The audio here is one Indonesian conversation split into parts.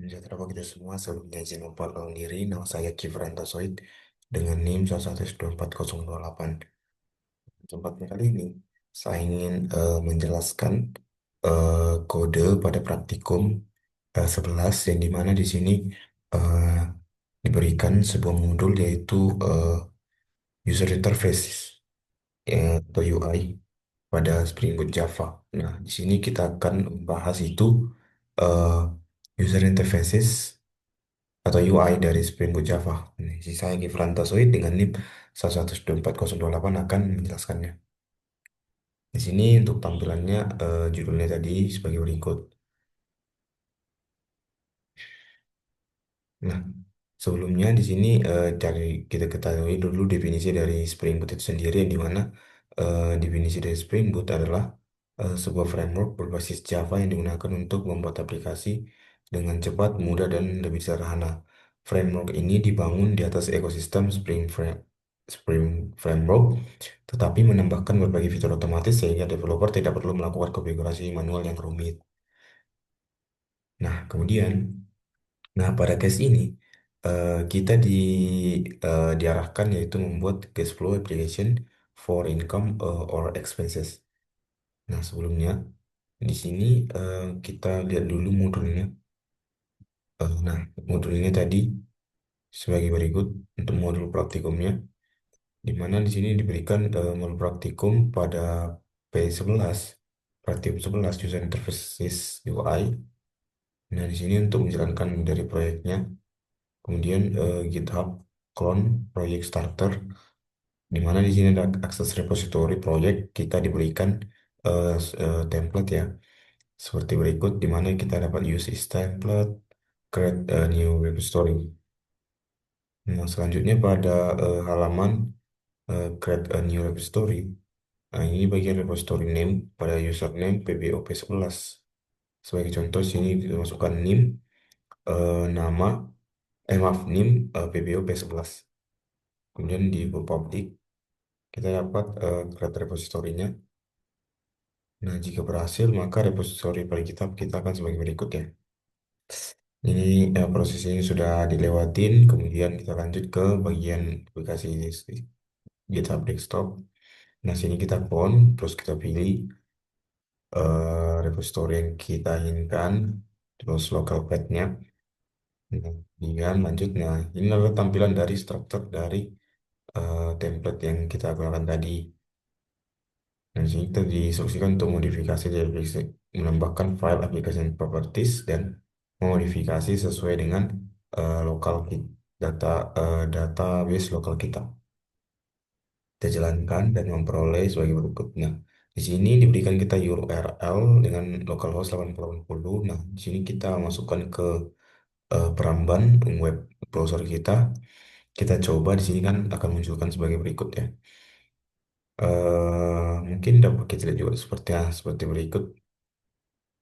Sejahtera bagi kita semua, sebelumnya izin memperkenalkan diri, nama saya Kifran Tasoid dengan NIM 1124028. Tempatnya kali ini, saya ingin menjelaskan kode pada praktikum 11 yang dimana di sini eh, diberikan sebuah modul yaitu user interface atau UI pada Spring Boot Java. Nah, di sini kita akan membahas itu eh, user interfaces atau UI dari Spring Boot Java. Ini, saya Gifran Tasoid dengan NIM 1124028 akan menjelaskannya. Di sini untuk tampilannya judulnya tadi sebagai berikut. Nah, sebelumnya di sini dari kita ketahui dulu definisi dari Spring Boot itu sendiri yang dimana definisi dari Spring Boot adalah sebuah framework berbasis Java yang digunakan untuk membuat aplikasi dengan cepat, mudah, dan lebih sederhana. Framework ini dibangun di atas ekosistem Spring Framework, tetapi menambahkan berbagai fitur otomatis sehingga developer tidak perlu melakukan konfigurasi manual yang rumit. Nah, kemudian Nah, pada case ini kita diarahkan yaitu membuat cash flow application for income or expenses. Nah, sebelumnya di sini kita lihat dulu modulnya. Nah, modulnya tadi sebagai berikut untuk modul praktikumnya, di mana di sini diberikan modul praktikum pada P11, praktikum 11 User Interfaces UI. Nah, di sini untuk menjalankan dari proyeknya. Kemudian GitHub clone project starter, di mana di sini ada akses repository project, kita diberikan template ya, seperti berikut, di mana kita dapat use is template, create a new repository. Nah, selanjutnya pada halaman create a new repository. Nah, ini bagian repository name pada username PBOP11. Sebagai contoh, sini kita masukkan name, nama, maaf, name PBOP11. Kemudian di go public, kita dapat create repositorinya. Nah, jika berhasil, maka repositori pada kita akan sebagai berikut ya. Ini proses ini sudah dilewatin, kemudian kita lanjut ke bagian aplikasi GitHub Desktop. Nah, sini kita clone, terus kita pilih repositori yang kita inginkan, terus local path-nya. Nah, kemudian lanjut. Nah, ini adalah tampilan dari struktur dari template yang kita gunakan tadi. Dan di sini kita diinstruksikan untuk modifikasi dari aplikasi, menambahkan file application properties dan memodifikasi sesuai dengan lokal data database lokal kita. Kita jalankan dan memperoleh sebagai berikutnya. Di sini diberikan kita URL dengan localhost 8080. Nah, di sini kita masukkan ke peramban web browser kita. Kita coba di sini kan akan munculkan sebagai berikut ya. Mungkin dapat kita lihat juga seperti berikut.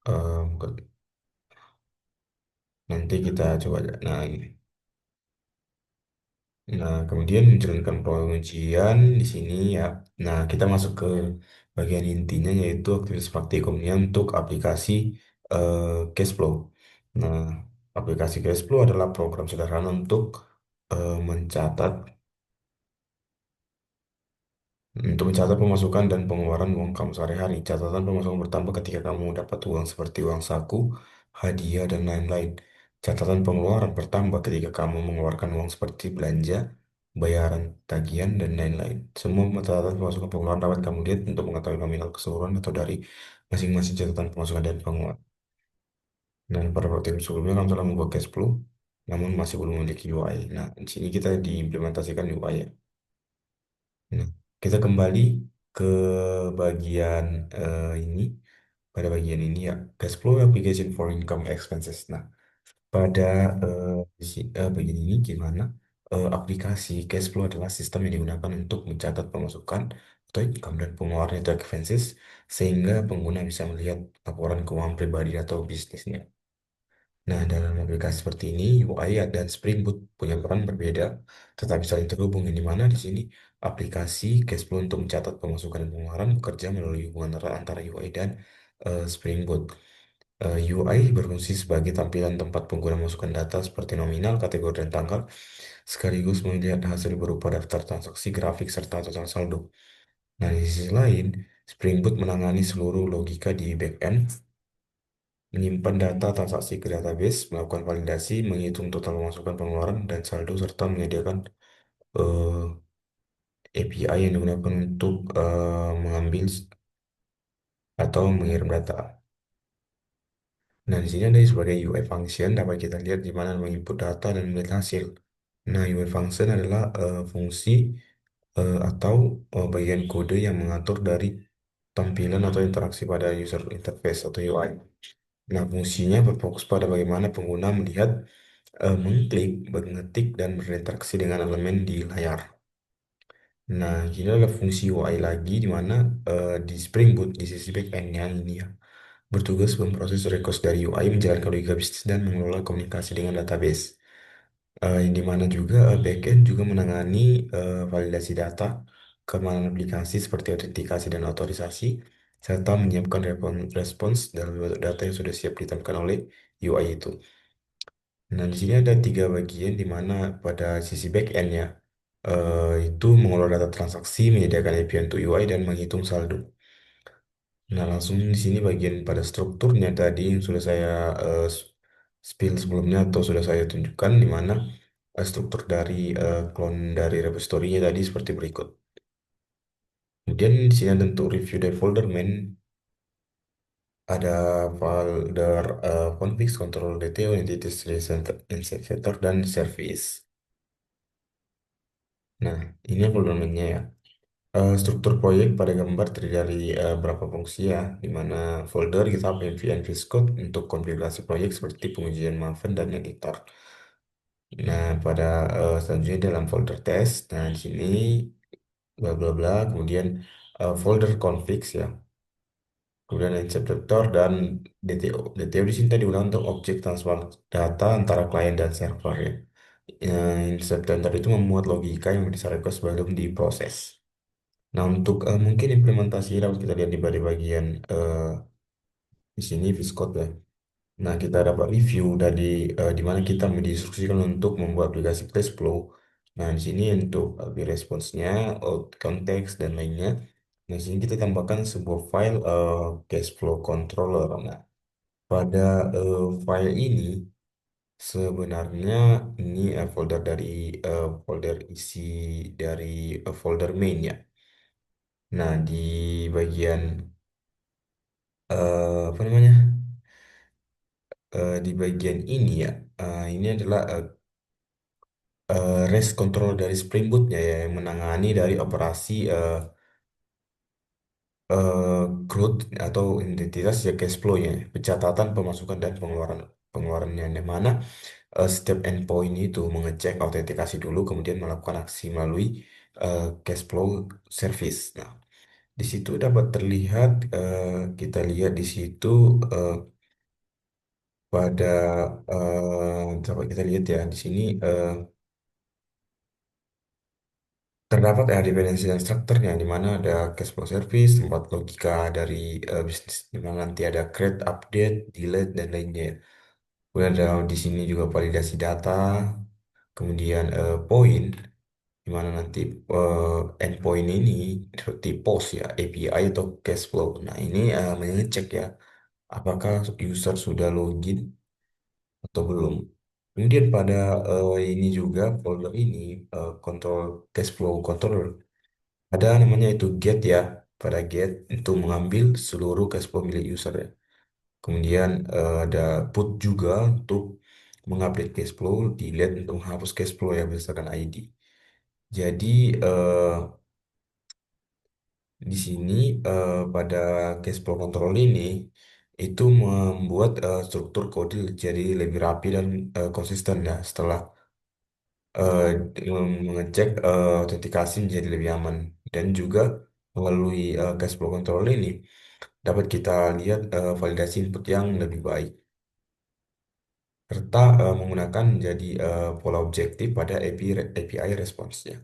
Eh, Nanti kita coba lihat. Nah, ini. Nah, kemudian menjalankan pengujian di sini ya. Nah, kita masuk ke bagian intinya yaitu aktivitas praktikumnya untuk aplikasi eh, Cashflow. Nah, aplikasi Cashflow adalah program sederhana untuk mencatat mencatat pemasukan dan pengeluaran uang kamu sehari-hari. Catatan pemasukan bertambah ketika kamu dapat uang seperti uang saku, hadiah, dan lain-lain. Catatan pengeluaran bertambah ketika kamu mengeluarkan uang seperti belanja, bayaran, tagihan, dan lain-lain. Semua catatan pemasukan pengeluaran dapat kamu lihat untuk mengetahui nominal keseluruhan atau dari masing-masing catatan pemasukan dan pengeluaran. Dan pada waktu sebelumnya kamu telah membuat cash flow, namun masih belum memiliki UI. Nah, di sini kita diimplementasikan UI ya. Nah, kita kembali ke bagian ini. Pada bagian ini ya, cash flow application for income expenses. Nah, pada bagian ini gimana? Aplikasi cash flow adalah sistem yang digunakan untuk mencatat pemasukan atau income dan pengeluaran atau expenses sehingga pengguna bisa melihat laporan keuangan pribadi atau bisnisnya. Nah, dalam aplikasi seperti ini, UI dan Spring Boot punya peran berbeda, tetapi saling terhubung, yang di mana di sini aplikasi Cashflow untuk mencatat pemasukan dan pengeluaran bekerja melalui hubungan antara UI dan Spring Boot. UI berfungsi sebagai tampilan tempat pengguna masukkan data seperti nominal, kategori, dan tanggal, sekaligus melihat hasil berupa daftar transaksi, grafik, serta total saldo. Nah, di sisi lain, Spring Boot menangani seluruh logika di backend, menyimpan data transaksi ke database, melakukan validasi, menghitung total pemasukan pengeluaran dan saldo, serta menyediakan eh, API yang digunakan untuk mengambil atau mengirim data. Nah, di sini ada sebagai UI function dapat kita lihat di mana menginput data dan melihat hasil. Nah, UI function adalah fungsi atau bagian kode yang mengatur dari tampilan atau interaksi pada user interface atau UI. Nah, fungsinya berfokus pada bagaimana pengguna melihat, mengklik, mengetik, dan berinteraksi dengan elemen di layar. Nah, ini adalah fungsi UI lagi di mana di Spring Boot di sisi backend-nya ini ya bertugas memproses request dari UI, menjalankan logika bisnis, dan mengelola komunikasi dengan database. Yang dimana juga backend juga menangani validasi data, keamanan aplikasi seperti autentikasi dan otorisasi, serta menyiapkan respons dalam bentuk data yang sudah siap ditampilkan oleh UI itu. Nah, di sini ada tiga bagian di mana pada sisi backend-nya itu mengelola data transaksi, menyediakan API untuk UI, dan menghitung saldo. Nah, langsung di sini bagian pada strukturnya tadi yang sudah saya spill sebelumnya atau sudah saya tunjukkan di mana struktur dari clone dari repository-nya tadi seperti berikut. Kemudian di sini ada untuk review dari folder main, ada folder config, control detail, entity center, inspector, dan service. Nah, ini folder mainnya ya. Struktur proyek pada gambar terdiri dari beberapa fungsi ya, di mana folder GitHub env and VS Code untuk konfigurasi proyek seperti pengujian Maven dan editor. Nah, pada selanjutnya dalam folder test, nah di sini bla bla bla, kemudian folder configs ya, kemudian interpreter dan DTO. DTO di sini tadi digunakan untuk objek transfer data antara klien dan server ya. Interpreter itu memuat logika yang bisa request sebelum diproses. Nah, untuk mungkin implementasi dapat kita lihat di bagian di sini Viscode ya. Nah, kita dapat review dari di mana kita diinstruksikan untuk membuat aplikasi cash flow. Nah, di sini untuk responsnya, konteks dan lainnya. Nah, di sini kita tambahkan sebuah file cash flow controller. Nah, pada file ini sebenarnya ini folder dari folder isi dari folder main ya. Nah, di bagian apa namanya? Di bagian ini ya, ini adalah REST control dari Spring Boot-nya ya, yang menangani dari operasi growth atau identitas ya cash flow-nya, pencatatan pemasukan dan pengeluarannya, di mana setiap endpoint itu mengecek autentikasi dulu, kemudian melakukan aksi melalui cash flow service. Nah, di situ dapat terlihat, kita lihat di situ eh, pada coba kita lihat ya di sini terdapat ya dependensi dan strukturnya di mana ada cash flow service, tempat logika dari bisnis di mana nanti ada create, update, delete dan lainnya. Kemudian ada di sini juga validasi data, kemudian point di mana nanti endpoint ini seperti POS ya, API atau cash flow. Nah, ini mengecek ya apakah user sudah login atau belum. Kemudian pada ini juga folder ini control cash flow controller ada namanya itu get ya. Pada get itu mengambil seluruh cash flow milik user ya. Kemudian ada put juga untuk mengupdate cash flow, delete untuk menghapus cash flow ya berdasarkan ID. Jadi di sini pada cash flow control ini itu membuat struktur kode jadi lebih rapi dan konsisten ya setelah eh, mengecek autentikasi menjadi lebih aman dan juga melalui cash flow control ini dapat kita lihat validasi input yang lebih baik serta menggunakan menjadi pola objektif pada API responsnya.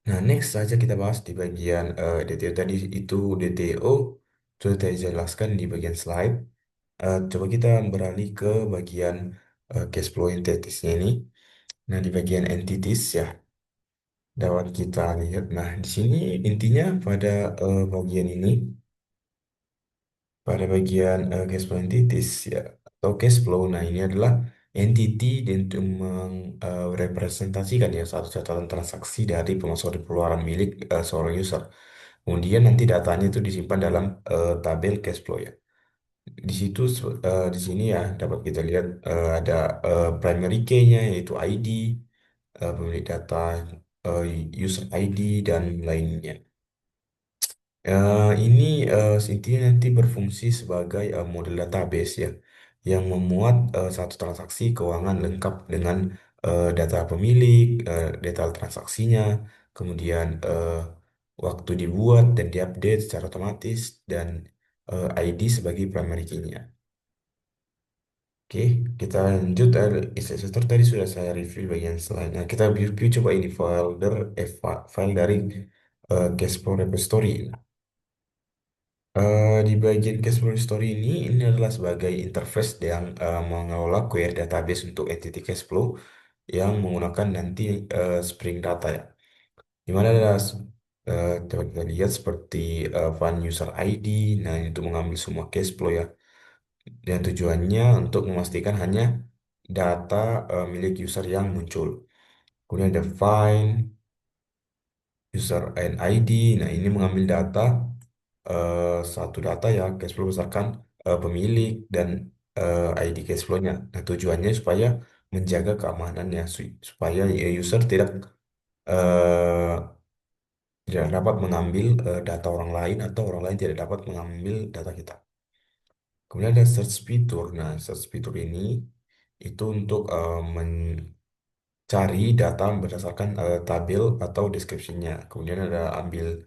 Nah, next saja kita bahas di bagian DTO tadi itu DTO sudah saya jelaskan di bagian slide. Coba kita beralih ke bagian cash flow entities-nya ini. Nah, di bagian entities ya, dapat kita lihat. Nah, di sini intinya pada bagian ini, pada bagian cash flow entities ya, atau cash flow. Nah, ini adalah entity dan untuk merepresentasikan ya satu catatan transaksi dari pemasukan dan pengeluaran milik seorang user. Kemudian nanti datanya itu disimpan dalam tabel cash flow ya. Di situ di sini ya dapat kita lihat ada primary key-nya yaitu ID, pemilik data, eh, user ID dan lainnya. Ini intinya nanti berfungsi sebagai model database ya yang memuat satu transaksi keuangan lengkap dengan data pemilik, data transaksinya, kemudian waktu dibuat dan diupdate secara otomatis dan ID sebagai primary key-nya. Oke, kita lanjut. Instructor tadi sudah saya review bagian selainnya. Kita review coba ini file dari Cashflow Repository. Di bagian Cashflow Repository ini adalah sebagai interface yang mengelola query database untuk entity cashflow yang menggunakan nanti Spring Data ya. Di mana ada coba kita lihat seperti fund user ID. Nah, ini untuk mengambil semua cashflow ya. Dan tujuannya untuk memastikan hanya data milik user yang muncul. Kemudian ada find user and ID. Nah, ini mengambil data satu data ya cash flow berdasarkan pemilik dan ID cash flow-nya. Nah, tujuannya supaya menjaga keamanannya supaya user eh, tidak dapat mengambil data orang lain atau orang lain tidak dapat mengambil data kita. Kemudian ada search fitur. Nah, search fitur ini itu untuk mencari data berdasarkan tabel atau deskripsinya. Kemudian ada ambil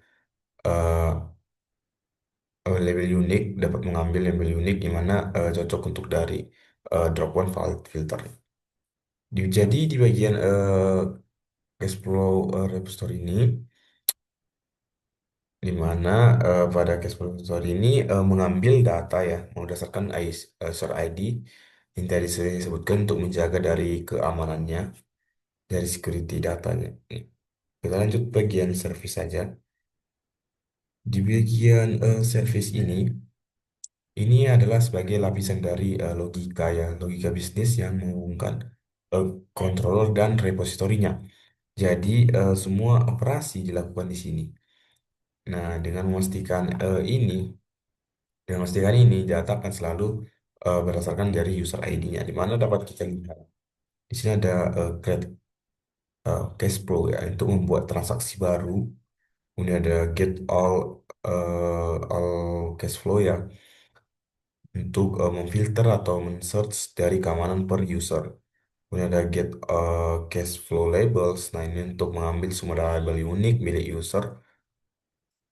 eh, label unik, dapat mengambil label unik di mana cocok untuk dari drop one file filter. Jadi di bagian Cashflow Repository ini, di mana pada Cashflow Repository ini mengambil data ya berdasarkan user ID yang tadi saya sebutkan untuk menjaga dari keamanannya, dari security datanya. Kita lanjut bagian service saja. Di bagian service ini adalah sebagai lapisan dari logika ya, logika bisnis yang menghubungkan eh, controller dan repositorinya. Jadi semua operasi dilakukan di sini. Nah, dengan memastikan ini data akan selalu berdasarkan dari user ID-nya, di mana dapat kita lihat. Di sini ada create cash flow ya, untuk membuat transaksi baru. Kemudian ada get all cash flow ya, untuk memfilter atau men-search dari keamanan per user. Kemudian ada get cash flow labels. Nah, ini untuk mengambil semua label unik milik user.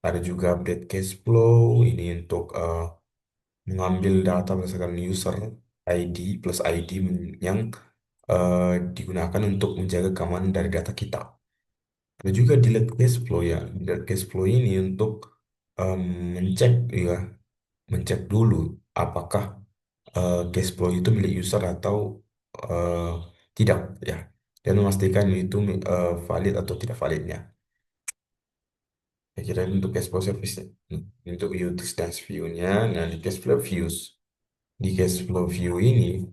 Ada juga update cash flow. Ini untuk mengambil data berdasarkan user ID plus ID yang eh, digunakan untuk menjaga keamanan dari data kita. Ada juga delete cash flow ya. Delete cash flow ini untuk em, mencek ya, mencek dulu apakah cash flow itu milik user atau eh, tidak ya, dan memastikan itu valid atau tidak validnya. Saya kira untuk cash flow service untuk use dan view-nya. Nah, di cash flow view ini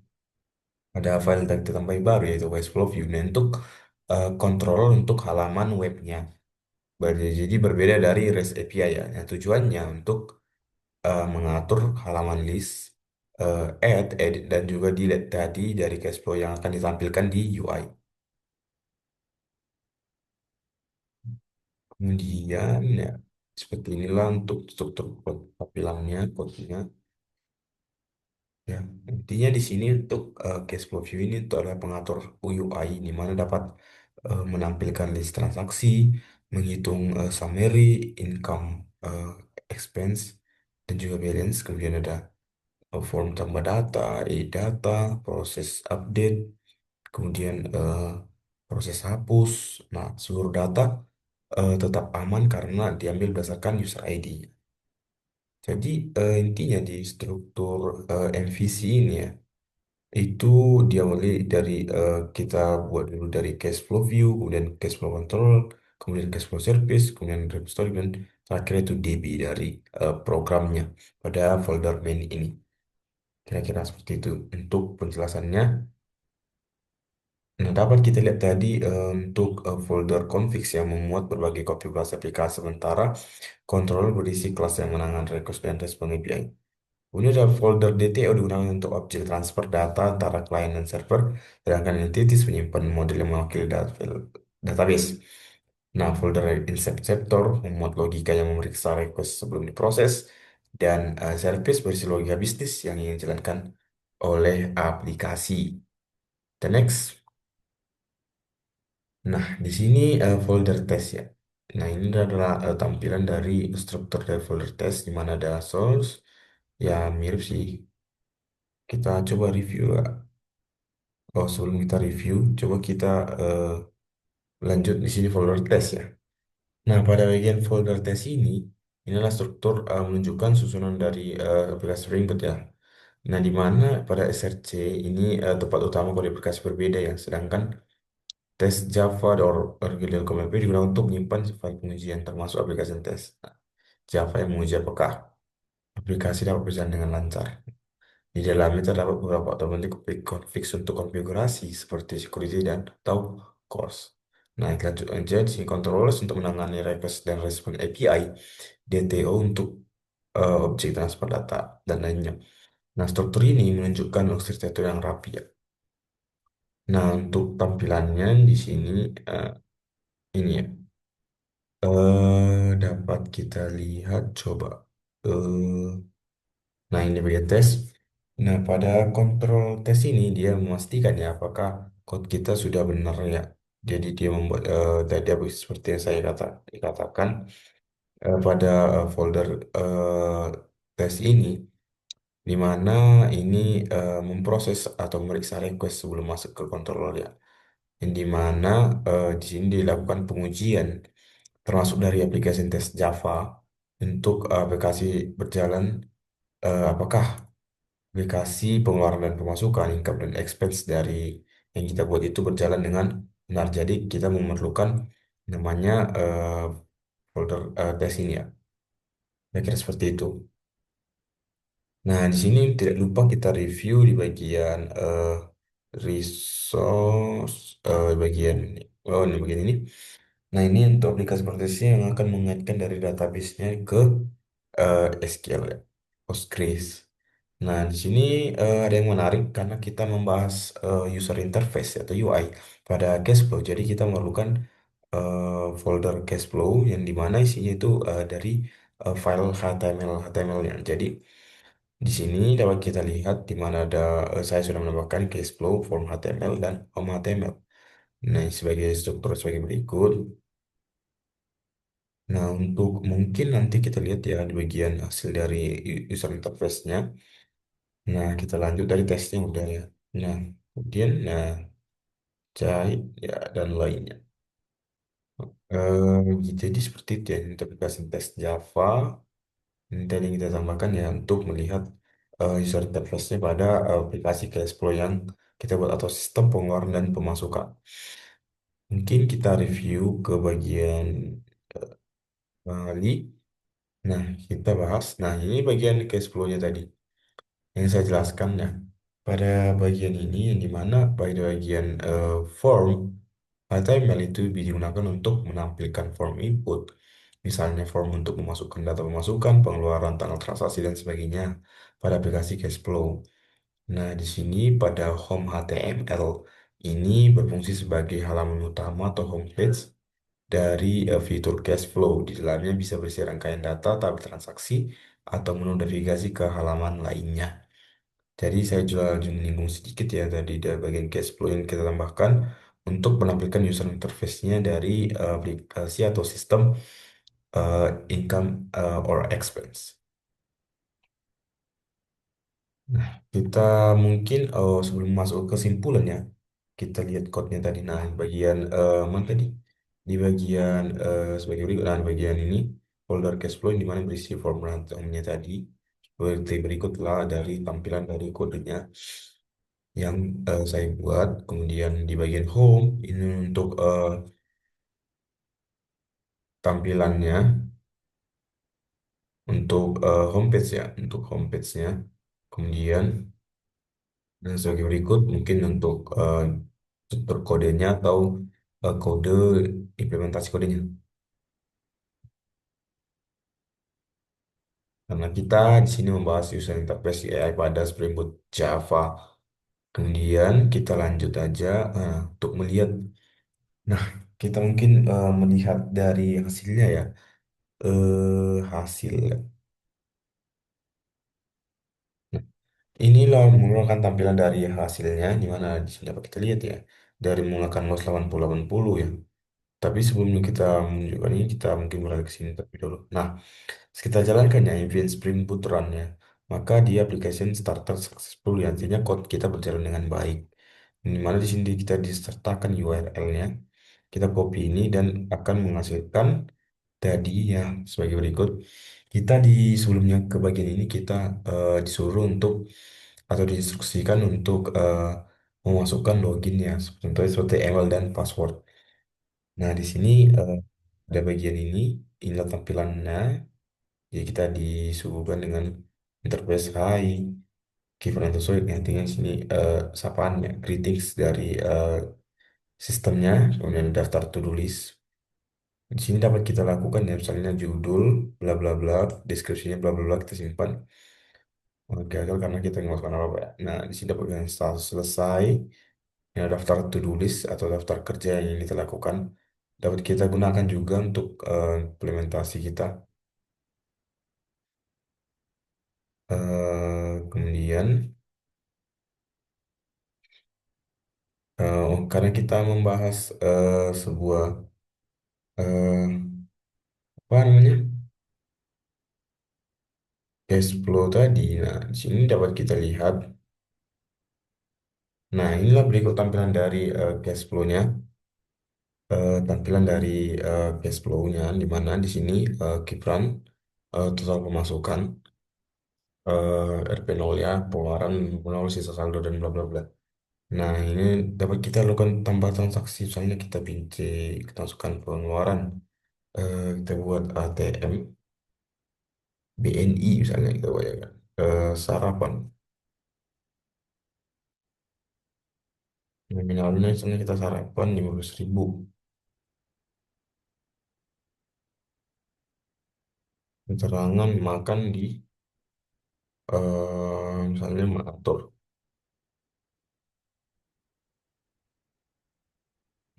ada file data tambahan baru yaitu cash flow view. Nah, untuk control untuk halaman webnya. Jadi berbeda dari REST API ya. Nah, tujuannya untuk mengatur halaman list, add, edit, dan juga delete tadi dari cash flow yang akan ditampilkan di UI. Kemudian ya seperti inilah untuk struktur tampilannya, code-nya. Ya, intinya di sini untuk cash flow view ini itu adalah pengatur UI di mana dapat menampilkan list transaksi, menghitung summary, income, eh, expense, dan juga balance. Kemudian ada form tambah data, edit data, proses update, kemudian proses hapus. Nah, seluruh data tetap aman karena diambil berdasarkan user ID. Jadi intinya di struktur MVC ini ya, itu diawali dari kita buat dulu dari cash flow view, kemudian cash flow control, kemudian cash flow service, kemudian repository, dan terakhir itu DB dari programnya pada folder main ini. Kira-kira seperti itu untuk penjelasannya. Nah, dapat kita lihat tadi untuk folder configs yang memuat berbagai konfigurasi aplikasi sementara controller berisi kelas yang menangani request dan respon API. Kemudian ada folder DTO digunakan untuk objek transfer data antara klien dan server, sedangkan entities menyimpan model yang mewakili database. Nah, folder inceptor memuat logika yang memeriksa request sebelum diproses, dan service berisi logika bisnis yang ingin dijalankan oleh aplikasi. The next. Nah, di sini folder test ya. Nah, ini adalah tampilan dari struktur dari folder test di mana ada source. Ya, mirip sih. Kita coba review ya. Oh, sebelum kita review, coba kita eh, lanjut di sini folder test ya. Nah, pada bagian folder test inilah struktur menunjukkan susunan dari aplikasi Spring Boot ya. Nah, di mana pada SRC ini tempat utama kode aplikasi berbeda ya. Sedangkan tes Java or Regular Command digunakan untuk menyimpan file pengujian termasuk aplikasi tes. Nah, Java yang menguji apakah aplikasi dapat berjalan dengan lancar. Di dalamnya terdapat beberapa otomatik config untuk konfigurasi seperti security dan atau cost. Nah, kita lanjut aja di sini controllers untuk menangani request dan respon API, DTO untuk objek transfer data dan lainnya. Nah, struktur ini menunjukkan arsitektur yang rapi ya. Nah, untuk tampilannya di sini eh, ini ya. Dapat kita lihat coba. Eh, nah, ini bagian tes. Nah, pada kontrol tes ini dia memastikan ya apakah code kita sudah benar ya. Jadi dia membuat database seperti yang saya katakan pada folder eh, tes ini, di mana ini memproses atau memeriksa request sebelum masuk ke controller ya. Yang di mana di sini dilakukan pengujian termasuk dari aplikasi tes Java untuk aplikasi berjalan apakah aplikasi pengeluaran dan pemasukan, income dan expense dari yang kita buat itu berjalan dengan benar. Jadi kita memerlukan namanya folder tes ini ya. Saya kira seperti itu. Nah, di sini tidak lupa kita review di bagian resource, bagian ini. Oh, ini bagian ini. Nah, ini untuk aplikasi prosesnya yang akan mengaitkan dari database-nya ke SQL ya, Postgres. Nah, di sini ada yang menarik karena kita membahas user interface atau UI pada Cashflow. Jadi kita memerlukan folder Cashflow yang dimana isinya itu dari file HTML-nya. Jadi di sini dapat kita lihat di mana ada saya sudah menambahkan Cashflow, form HTML dan home HTML. Nah, sebagai struktur sebagai berikut. Nah, untuk mungkin nanti kita lihat ya di bagian hasil dari user interface-nya. Nah, kita lanjut dari tesnya udah ya. Nah, kemudian jahit ya dan lainnya. Jadi seperti itu ya untuk aplikasi tes Java. Ini tadi yang kita tambahkan ya untuk melihat user interface-nya pada aplikasi Cashflow yang kita buat atau sistem pengeluaran dan pemasukan. Mungkin kita review ke bagian kali. Nah, kita bahas. Nah, ini bagian Cashflow-nya tadi yang saya jelaskan ya. Pada bagian ini yang dimana pada bagian form HTML itu digunakan untuk menampilkan form input, misalnya form untuk memasukkan data pemasukan, pengeluaran, tanggal transaksi dan sebagainya pada aplikasi Cashflow. Nah, di sini pada home HTML ini berfungsi sebagai halaman utama atau homepage dari fitur Cashflow. Di dalamnya bisa berisi rangkaian data, tabel transaksi, atau menu navigasi ke halaman lainnya. Jadi saya juga menyinggung sedikit ya tadi dari bagian cash flow yang kita tambahkan untuk menampilkan user interface-nya dari aplikasi atau sistem income or expense. Nah, kita mungkin sebelum masuk ke kesimpulannya, kita lihat code-nya tadi. Nah, bagian mana tadi? Di bagian sebagai berikut, nah, di bagian ini. folder cash flow yang dimana berisi form randomnya tadi. Seperti berikutlah dari tampilan dari kodenya yang saya buat. Kemudian di bagian home ini untuk tampilannya, untuk homepage ya, untuk homepage-nya. Kemudian sebagai berikut mungkin untuk struktur kodenya atau kode implementasi kodenya. Karena kita di sini membahas user interface AI pada Spring Boot Java. Kemudian kita lanjut aja untuk melihat. Nah, kita mungkin melihat dari hasilnya ya. Hasil. Nah, inilah menggunakan tampilan dari hasilnya, di mana di sini dapat kita lihat ya. Dari menggunakan MOS 8080 ya. Tapi sebelum kita menunjukkan ini, kita mungkin beralih ke sini terlebih dulu. Nah, kita jalankan ya event Spring Boot run-nya. Maka di application starter successful ya, artinya code kita berjalan dengan baik. Di mana di sini kita disertakan URL-nya. Kita copy ini dan akan menghasilkan tadi ya sebagai berikut. Kita di sebelumnya ke bagian ini kita disuruh untuk atau diinstruksikan untuk memasukkan login ya, contohnya seperti email dan password. Nah, di sini ada bagian ini, inilah tampilannya. Jadi kita disuguhkan dengan interface Hai, given atau solid, yang artinya di sini sapaannya, greetings dari sistemnya, kemudian daftar to-do list. Di sini dapat kita lakukan ya, misalnya judul, bla bla bla, deskripsinya bla bla bla kita simpan. Gagal karena kita nggak melakukan apa-apa ya. Nah, di sini dapat dengan status selesai. Ini ada daftar to-do list atau daftar kerja yang ingin kita lakukan. Dapat kita gunakan juga untuk implementasi kita. Kemudian, karena kita membahas sebuah apa namanya cash flow tadi, nah di sini dapat kita lihat. Nah, inilah berikut tampilan dari cash flow-nya. Tampilan dari cash flow-nya, di mana di sini Kipran total pemasukan, RP0 ya, pengeluaran 0, sisa saldo dan bla bla bla. Nah, ini dapat kita lakukan tambah transaksi, misalnya kita kita masukkan pengeluaran, kita buat ATM, BNI misalnya kita bayarkan, sarapan. Nominalnya misalnya kita sarapan 15.000, keterangan makan di misalnya mengatur.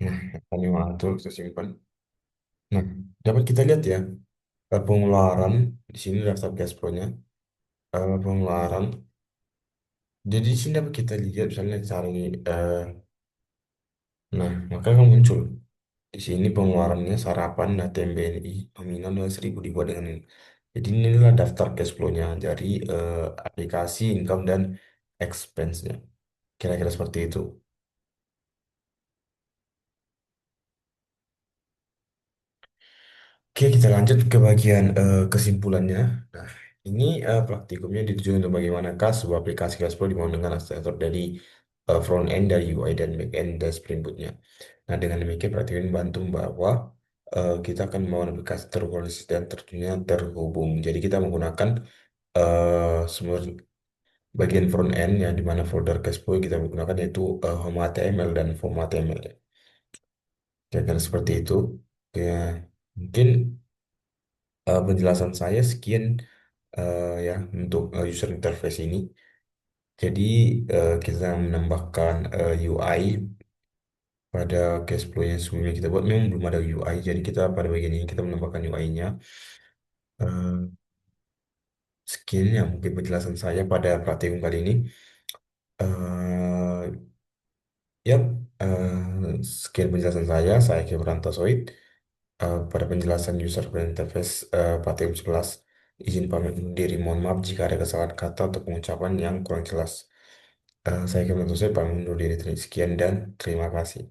Nah, kami mengatur kita simpan. Nah, dapat kita lihat ya, pengeluaran di sini daftar cash flow-nya, pengeluaran. Jadi di sini dapat kita lihat misalnya cari, nah maka akan muncul di sini pengeluarannya sarapan ATM BNI nominal 1.000 dibuat dengan ini. Jadi inilah daftar cash flow-nya dari aplikasi income dan expense-nya. Kira-kira seperti itu. Oke, kita lanjut ke bagian kesimpulannya. Nah, ini praktikumnya ditujukan untuk bagaimanakah sebuah aplikasi Gaspro dibangun dengan arsitektur dari front end, dari UI dan back end dari Spring Boot-nya. Nah, dengan demikian praktikum ini membantu bahwa kita akan membangun aplikasi terkonsisten dan tentunya terhubung. Jadi kita menggunakan semua bagian front end yang di mana folder Gaspro kita menggunakan yaitu Home HTML dan Form HTML. Kira-kira seperti itu. Ya, mungkin penjelasan saya sekian ya untuk user interface ini. Jadi kita menambahkan UI pada case flow yang sebelumnya kita buat memang belum ada UI. Jadi kita pada bagian ini kita menambahkan UI-nya. Sekian ya mungkin penjelasan saya pada praktikum kali ini. Eh, ya, sekian penjelasan saya. Saya Kebranto Soid. Pada penjelasan user interface Praktikum 11, izin pamit undur diri. Mohon maaf jika ada kesalahan kata atau pengucapan yang kurang jelas. Saya Kevin saya pamit undur diri. Sekian dan terima kasih.